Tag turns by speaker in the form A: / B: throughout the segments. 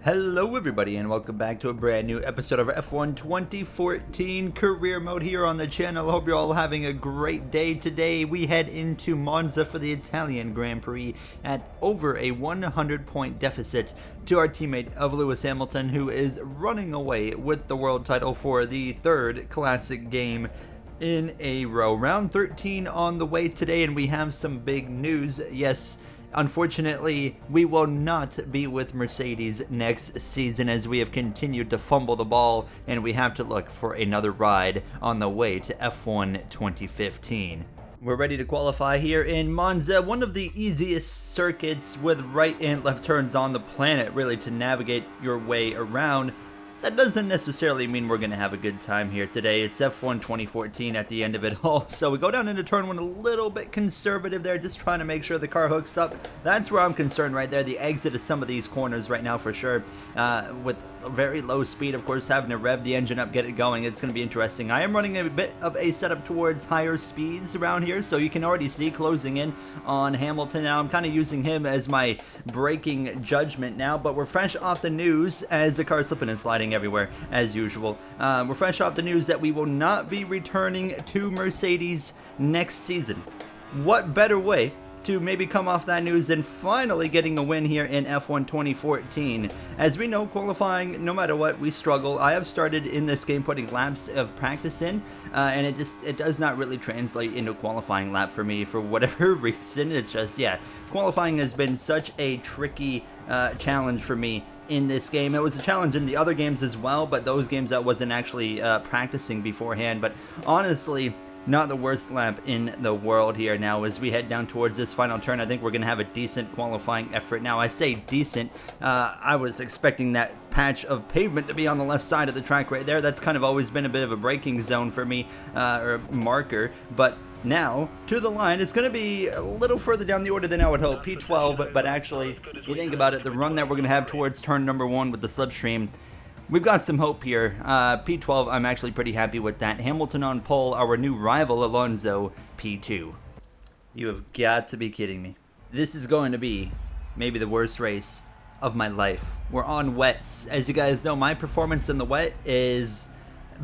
A: Hello everybody and welcome back to a brand new episode of F1 2014 Career Mode here on the channel. I hope you're all having a great day. Today we head into Monza for the Italian Grand Prix at over a 100-point deficit to our teammate of Lewis Hamilton, who is running away with the world title for the third classic game in a row. Round 13 on the way today, and we have some big news. Yes, unfortunately, we will not be with Mercedes next season as we have continued to fumble the ball and we have to look for another ride on the way to F1 2015. We're ready to qualify here in Monza, one of the easiest circuits with right and left turns on the planet, really, to navigate your way around. That doesn't necessarily mean we're going to have a good time here today. It's F1 2014 at the end of it all. So we go down into turn one a little bit conservative there, just trying to make sure the car hooks up. That's where I'm concerned right there. The exit of some of these corners right now for sure. With very low speed, of course, having to rev the engine up, get it going. It's going to be interesting. I am running a bit of a setup towards higher speeds around here, so you can already see closing in on Hamilton. Now I'm kind of using him as my braking judgment now, but we're fresh off the news as the car's slipping and sliding everywhere as usual. We're fresh off the news that we will not be returning to Mercedes next season. What better way to maybe come off that news than finally getting a win here in F1 2014. As we know, qualifying, no matter what, we struggle. I have started in this game putting laps of practice in, and it does not really translate into a qualifying lap for me for whatever reason. It's just, yeah, qualifying has been such a tricky challenge for me in this game. It was a challenge in the other games as well, but those games I wasn't actually practicing beforehand. But honestly, not the worst lap in the world here. Now as we head down towards this final turn, I think we're going to have a decent qualifying effort. Now I say decent, I was expecting that patch of pavement to be on the left side of the track right there. That's kind of always been a bit of a braking zone for me, or marker, but now to the line, it's going to be a little further down the order than I would hope. P12, but actually, you think about it, the run that we're going to have towards turn number one with the slipstream, we've got some hope here. P12, I'm actually pretty happy with that. Hamilton on pole, our new rival Alonso, P2. You have got to be kidding me. This is going to be maybe the worst race of my life. We're on wets. As you guys know, my performance in the wet is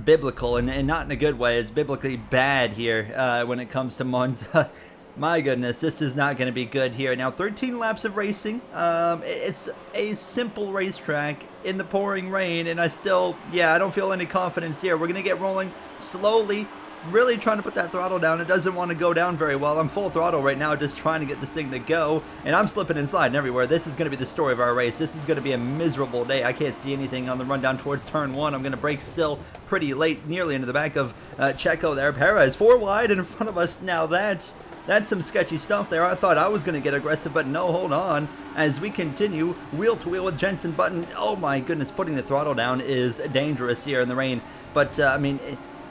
A: biblical, and not in a good way. It's biblically bad here when it comes to Monza. My goodness, this is not going to be good here. Now, 13 laps of racing. It's a simple racetrack in the pouring rain, and I don't feel any confidence here. We're going to get rolling slowly, really trying to put that throttle down. It doesn't want to go down very well. I'm full throttle right now, just trying to get this thing to go, and I'm slipping and sliding everywhere. This is going to be the story of our race. This is going to be a miserable day. I can't see anything on the run down towards turn one. I'm going to brake still pretty late, nearly into the back of Checo there. Perez 4 wide in front of us. Now that's some sketchy stuff there. I thought I was going to get aggressive, but no, hold on. As we continue wheel to wheel with Jensen Button, oh my goodness, putting the throttle down is dangerous here in the rain. But, I mean,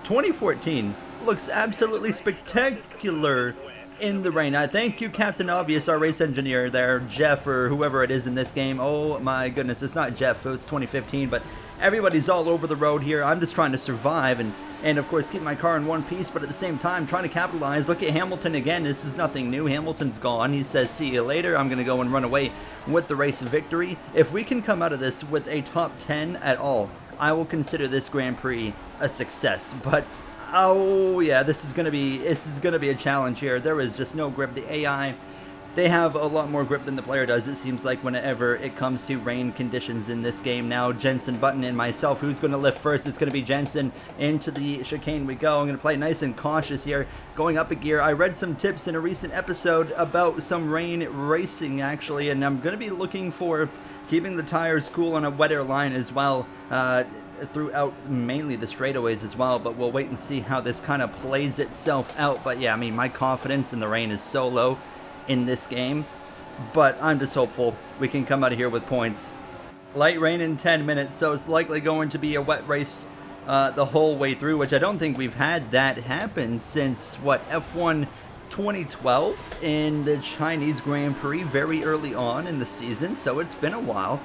A: 2014 looks absolutely spectacular in the rain. I thank you, Captain Obvious, our race engineer there, Jeff, or whoever it is in this game. Oh my goodness, it's not Jeff, it was 2015, but everybody's all over the road here. I'm just trying to survive and of course keep my car in one piece, but at the same time trying to capitalize. Look at Hamilton again. This is nothing new. Hamilton's gone. He says, see you later. I'm going to go and run away with the race victory. If we can come out of this with a top 10 at all, I will consider this Grand Prix a success. But oh yeah, this is gonna be a challenge here. There is just no grip. The AI, they have a lot more grip than the player does, it seems like, whenever it comes to rain conditions in this game. Now Jensen Button and myself, who's going to lift first? It's going to be Jensen. Into the chicane we go. I'm going to play nice and cautious here, going up a gear. I read some tips in a recent episode about some rain racing, actually, and I'm going to be looking for keeping the tires cool on a wetter line as well, throughout mainly the straightaways as well, but we'll wait and see how this kind of plays itself out. But yeah, I mean, my confidence in the rain is so low in this game, but I'm just hopeful we can come out of here with points. Light rain in 10 minutes, so it's likely going to be a wet race the whole way through, which I don't think we've had that happen since, what, F1 2012 in the Chinese Grand Prix very early on in the season, so it's been a while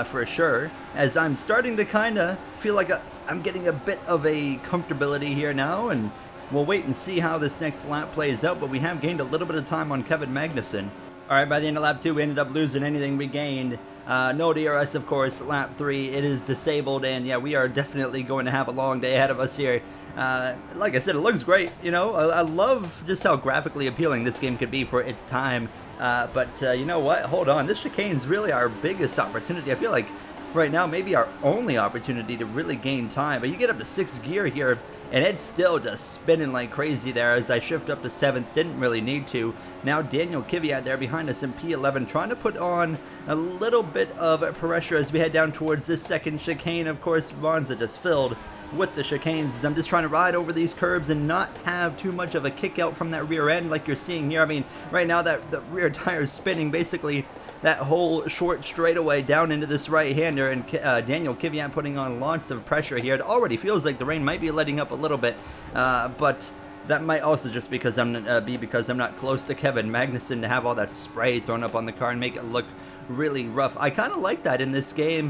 A: for sure, as I'm starting to kind of feel like I'm getting a bit of a comfortability here now, and we'll wait and see how this next lap plays out, but we have gained a little bit of time on Kevin Magnussen. Alright, by the end of lap 2, we ended up losing anything we gained. No DRS, of course, lap 3, it is disabled, and yeah, we are definitely going to have a long day ahead of us here. Like I said, it looks great, you know, I love just how graphically appealing this game could be for its time, but you know what, hold on, this chicane is really our biggest opportunity. I feel like right now maybe our only opportunity to really gain time, but you get up to 6th gear here, and it's still just spinning like crazy there as I shift up to 7th, didn't really need to. Now Daniel Kvyat there behind us in P11, trying to put on a little bit of pressure as we head down towards this second chicane. Of course, Monza just filled with the chicanes. I'm just trying to ride over these curbs and not have too much of a kick out from that rear end like you're seeing here. I mean, right now that the rear tire is spinning basically that whole short straightaway down into this right-hander, and Daniel Kvyat putting on lots of pressure here. It already feels like the rain might be letting up a little bit, but that might also just because I'm not close to Kevin Magnussen to have all that spray thrown up on the car and make it look really rough. I kind of like that in this game,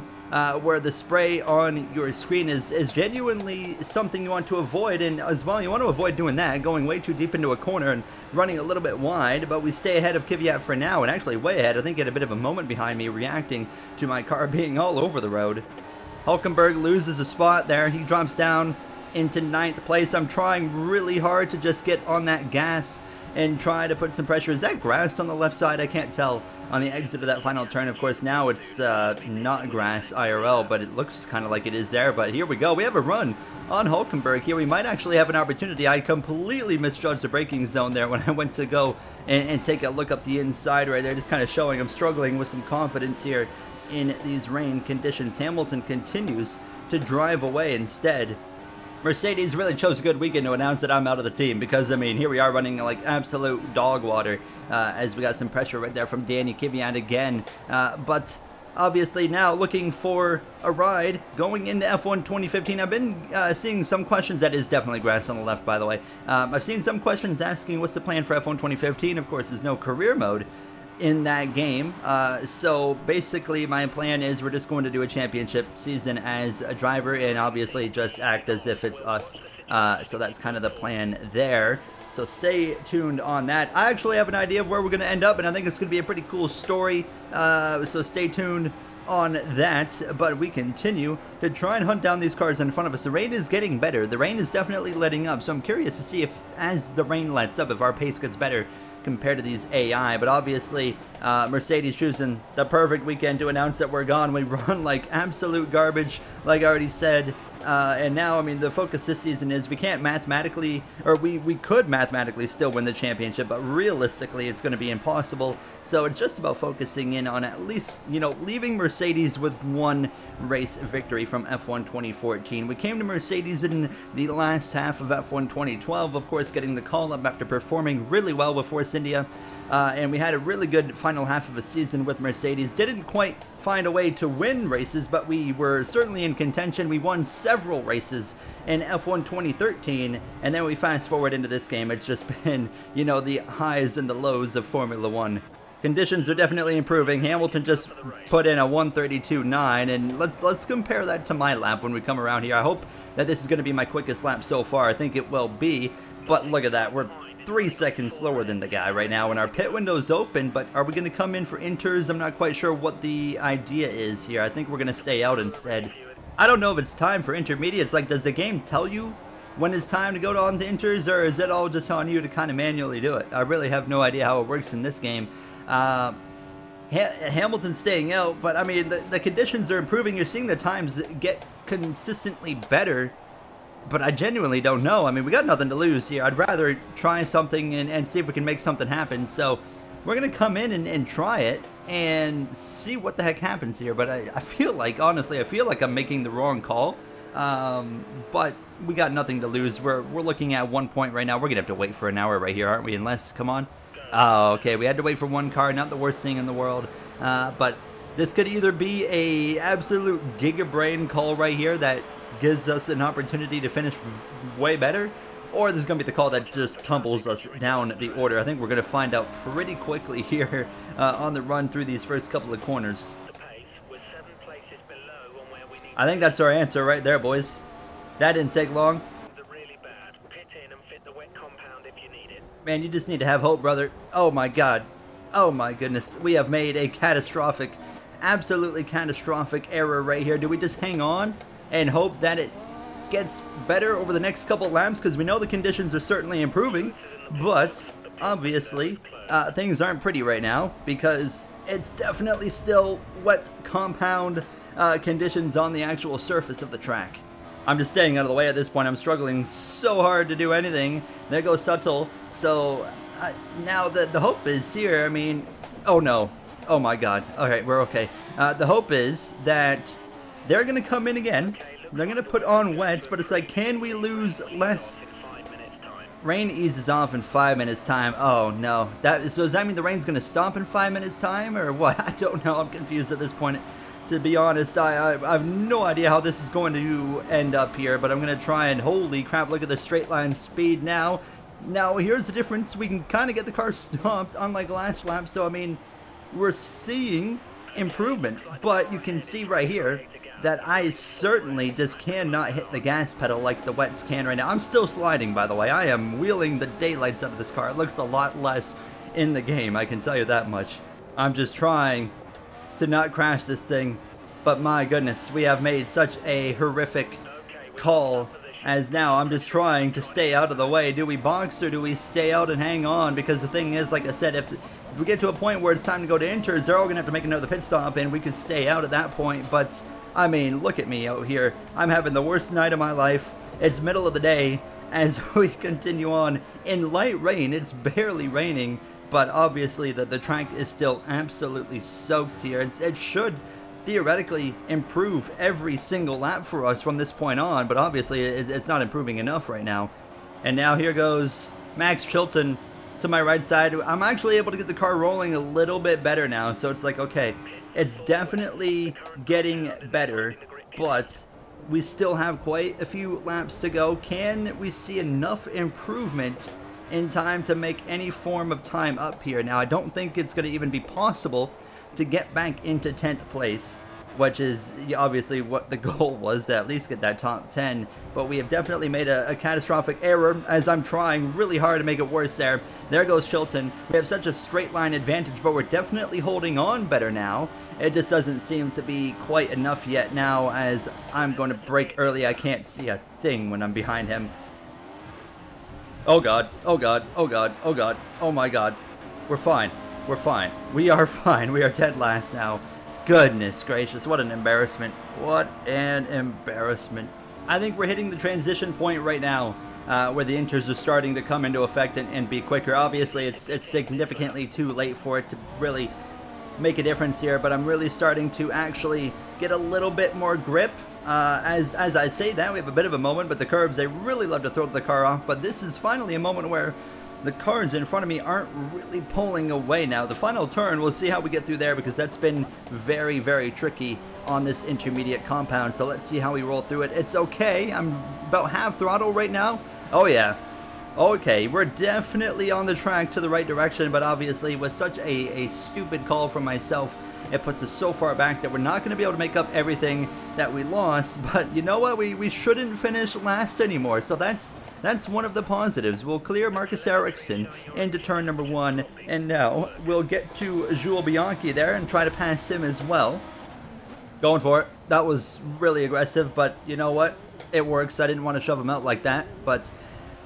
A: where the spray on your screen is genuinely something you want to avoid, and as well you want to avoid doing that, going way too deep into a corner and running a little bit wide, but we stay ahead of Kvyat for now, and actually way ahead. I think he had a bit of a moment behind me reacting to my car being all over the road. Hulkenberg loses a spot there. He drops down into 9th place. I'm trying really hard to just get on that gas and try to put some pressure. Is that grass on the left side? I can't tell on the exit of that final turn. Of course, now it's not grass IRL, but it looks kind of like it is there. But here we go. We have a run on Hulkenberg here. We might actually have an opportunity. I completely misjudged the braking zone there when I went to go and take a look up the inside right there, just kind of showing I'm struggling with some confidence here in these rain conditions. Hamilton continues to drive away instead. Mercedes really chose a good weekend to announce that I'm out of the team, because, I mean, here we are running like absolute dog water as we got some pressure right there from Danny Kvyat again. But obviously now looking for a ride going into F1 2015. I've been seeing some questions. That is definitely grass on the left, by the way. I've seen some questions asking what's the plan for F1 2015. Of course, there's no career mode in that game, so basically my plan is we're just going to do a championship season as a driver and obviously just act as if it's us, so that's kind of the plan there, so stay tuned on that. I actually have an idea of where we're going to end up, and I think it's going to be a pretty cool story, so stay tuned on that. But we continue to try and hunt down these cars in front of us. The rain is getting better. The rain is definitely letting up, so I'm curious to see if as the rain lets up, if our pace gets better compared to these AI. But obviously Mercedes choosing the perfect weekend to announce that we're gone. We run like absolute garbage, like I already said, and now, I mean, the focus this season is we can't mathematically, or we could mathematically still win the championship, but realistically it's going to be impossible. So it's just about focusing in on at least, you know, leaving Mercedes with one race victory from F1 2014. We came to Mercedes in the last half of F1 2012, of course, getting the call up after performing really well with Force India, and we had a really good final half of the season with Mercedes. Didn't quite find a way to win races, but we were certainly in contention. We won several races in F1 2013, and then we fast forward into this game. It's just been, you know, the highs and the lows of Formula One. Conditions are definitely improving. Hamilton just put in a 132.9, and let's compare that to my lap when we come around here. I hope that this is going to be my quickest lap so far. I think it will be, but look at that. We're 3 seconds slower than the guy right now, and our pit window's open, but are we going to come in for inters? I'm not quite sure what the idea is here. I think we're going to stay out instead. I don't know if it's time for intermediates. Like, does the game tell you when it's time to go on to inters, or is it all just on you to kind of manually do it? I really have no idea how it works in this game. Hamilton's staying out, but I mean, the conditions are improving. You're seeing the times get consistently better, but I genuinely don't know. I mean, we got nothing to lose here. I'd rather try something and see if we can make something happen. So we're going to come in and try it and see what the heck happens here. But I feel like, honestly, I feel like I'm making the wrong call. But we got nothing to lose. We're looking at 1 point right now. We're going to have to wait for an hour right here, aren't we? Unless, come on. Oh, okay, we had to wait for one car. Not the worst thing in the world. But this could either be a absolute giga-brain call right here that gives us an opportunity to finish way better, or there's going to be the call that just tumbles us down the order. I think we're going to find out pretty quickly here on the run through these first couple of corners. I think that's our answer right there, boys. That didn't take long. Man, you just need to have hope, brother. Oh my god. Oh my goodness. We have made a catastrophic absolutely catastrophic error right here. Do we just hang on and hope that it gets better over the next couple laps? Because we know the conditions are certainly improving, but obviously things aren't pretty right now because it's definitely still wet compound conditions on the actual surface of the track. I'm just staying out of the way at this point. I'm struggling so hard to do anything. There goes Subtle. So now the hope is here. I mean, oh no. Oh my god. Alright, we're okay. The hope is that they're going to come in again. They're going to put on wets, but it's like, can we lose less? Rain eases off in 5 minutes time. Oh no. So does that mean the rain's going to stop in 5 minutes time or what? I don't know. I'm confused at this point. To be honest, I have no idea how this is going to end up here, but I'm going to try and, holy crap, look at the straight line speed now. Now, here's the difference. We can kind of get the car stopped, unlike last lap, so, I mean, we're seeing improvement, but you can see right here that I certainly just cannot hit the gas pedal like the wets can right now. I'm still sliding, by the way. I am wheeling the daylights out of this car. It looks a lot less in the game, I can tell you that much. I'm just trying to not crash this thing, but my goodness, we have made such a horrific call, as now I'm just trying to stay out of the way. Do we box or do we stay out and hang on? Because the thing is, like I said, if we get to a point where it's time to go to inters, they're all gonna have to make another pit stop and we could stay out at that point. But I mean, look at me out here. I'm having the worst night of my life. It's middle of the day as we continue on in light rain. It's barely raining, but obviously the track is still absolutely soaked here. It should theoretically improve every single lap for us from this point on, but obviously it's not improving enough right now. And now here goes Max Chilton to my right side. I'm actually able to get the car rolling a little bit better now, so it's like, okay, it's definitely getting better, but we still have quite a few laps to go. Can we see enough improvement in time to make any form of time up here? Now, I don't think it's going to even be possible to get back into 10th place, which is obviously what the goal was, to at least get that top 10, but we have definitely made a catastrophic error as I'm trying really hard to make it worse there. There goes Chilton. We have such a straight line advantage, but we're definitely holding on better now. It just doesn't seem to be quite enough yet now, as I'm going to brake early. I can't see a thing when I'm behind him. Oh god, oh god, oh god, oh god, oh my god. We're fine. We're fine. We are fine. We are dead last now. Goodness gracious, what an embarrassment. What an embarrassment. I think we're hitting the transition point right now, where the inters are starting to come into effect and be quicker. Obviously, it's significantly too late for it to really make a difference here, but I'm really starting to actually get a little bit more grip. As I say that, we have a bit of a moment, but the curbs, they really love to throw the car off, but this is finally a moment where the cars in front of me aren't really pulling away now. The final turn, we'll see how we get through there, because that's been very, very tricky on this intermediate compound. So let's see how we roll through it. It's okay. I'm about half throttle right now. Oh, yeah. Okay, we're definitely on the track to the right direction, but obviously with such a stupid call from myself, it puts us so far back that we're not going to be able to make up everything that we lost. But you know what? We shouldn't finish last anymore. So that's one of the positives. We'll clear Marcus Ericsson into turn number 1. And now we'll get to Jules Bianchi there and try to pass him as well. Going for it. That was really aggressive, but you know what? It works. I didn't want to shove him out like that, but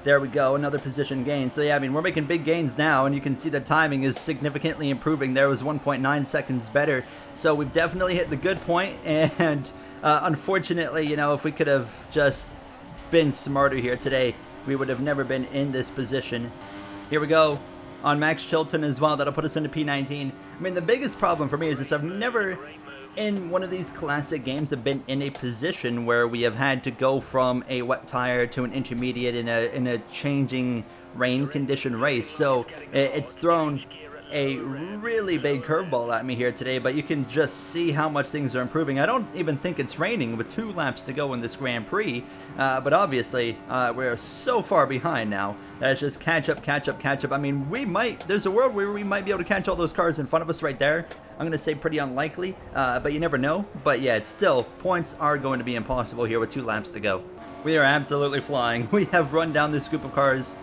A: there we go, another position gain. So yeah, I mean, we're making big gains now, and you can see the timing is significantly improving. There was 1.9 seconds better. So we've definitely hit the good point, and unfortunately, you know, if we could have just been smarter here today, we would have never been in this position. Here we go on Max Chilton as well. That'll put us into P19. I mean, the biggest problem for me is this: I've never in one of these classic games have been in a position where we have had to go from a wet tire to an intermediate in a changing rain condition race. So it's thrown a really big curveball at me here today, but you can just see how much things are improving. I don't even think it's raining with 2 laps to go in this Grand Prix, but obviously we're so far behind now that it's just catch up, catch up, catch up. I mean, there's a world where we might be able to catch all those cars in front of us right there. I'm going to say pretty unlikely, but you never know. But yeah, it's still, points are going to be impossible here with 2 laps to go. We are absolutely flying. We have run down this group of cars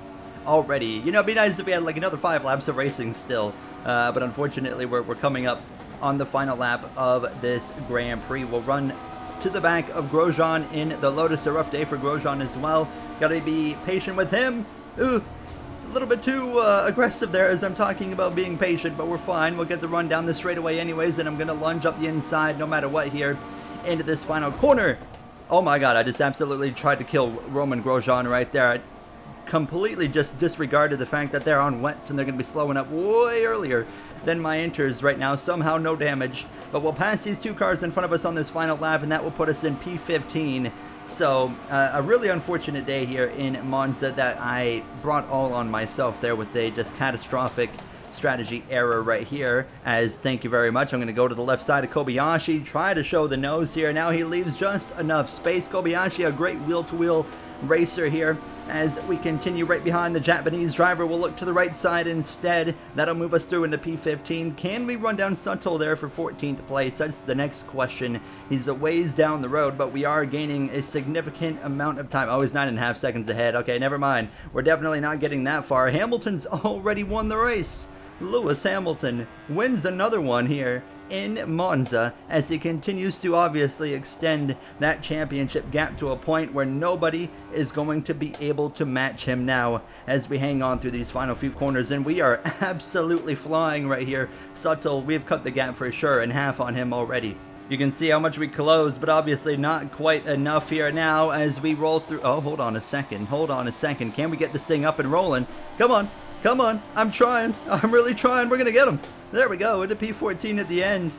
A: already. You know, it'd be nice if we had like another 5 laps of racing still, but unfortunately we're coming up on the final lap of this Grand Prix. We'll run to the back of Grosjean in the Lotus. A rough day for Grosjean as well. Gotta be patient with him. Ooh, a little bit too aggressive there as I'm talking about being patient, but we're fine. We'll get the run down the straightaway anyways, and I'm gonna lunge up the inside no matter what here into this final corner. Oh my god, I just absolutely tried to kill Roman Grosjean right there. I completely just disregarded the fact that they're on wets and they're going to be slowing up way earlier than my inters right now. Somehow no damage, but we'll pass these two cars in front of us on this final lap, and that will put us in P15. So a really unfortunate day here in Monza that I brought all on myself there with a just catastrophic strategy error right here. As thank you very much, I'm going to go to the left side of Kobayashi, try to show the nose here. Now he leaves just enough space. Kobayashi, a great wheel-to-wheel racer here. As we continue right behind the Japanese driver, we'll look to the right side instead. That'll move us through into P15. Can we run down Suttle there for 14th place? That's the next question. He's a ways down the road, but we are gaining a significant amount of time. Oh, he's 9.5 seconds ahead. Okay, never mind. We're definitely not getting that far. Hamilton's already won the race. Lewis Hamilton wins another one here in Monza as he continues to obviously extend that championship gap to a point where nobody is going to be able to match him now as we hang on through these final few corners, and we are absolutely flying right here. Suttle, we've cut the gap for sure in half on him already. You can see how much we closed, but obviously not quite enough here now as we roll through. Oh, hold on a second. Can we get this thing up and rolling? Come on. Come on, I'm trying. I'm really trying. We're going to get him. There we go, into P14 at the end.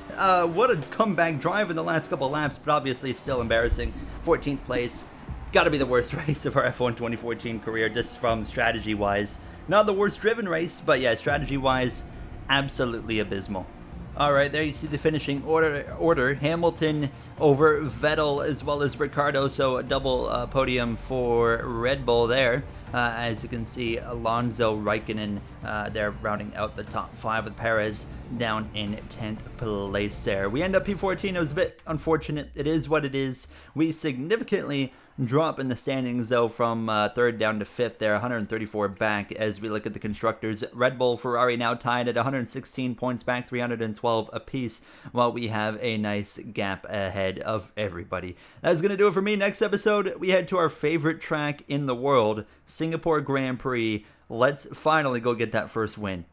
A: What a comeback drive in the last couple of laps, but obviously still embarrassing. 14th place. Got to be the worst race of our F1 2014 career, just from strategy-wise. Not the worst driven race, but yeah, strategy-wise, absolutely abysmal. Alright, there you see the finishing order. Hamilton over Vettel as well as Ricciardo, so a double podium for Red Bull there. As you can see, Alonso, Raikkonen, they're rounding out the top 5 with Perez down in 10th place there. We end up P14. It was a bit unfortunate. It is what it is. We significantly drop in the standings though from 3rd down to 5th there, 134 back as we look at the constructors. Red Bull, Ferrari now tied at 116 points back, 312 apiece, while we have a nice gap ahead of everybody. That's going to do it for me. Next episode, we head to our favorite track in the world, Singapore Grand Prix. Let's finally go get that first win.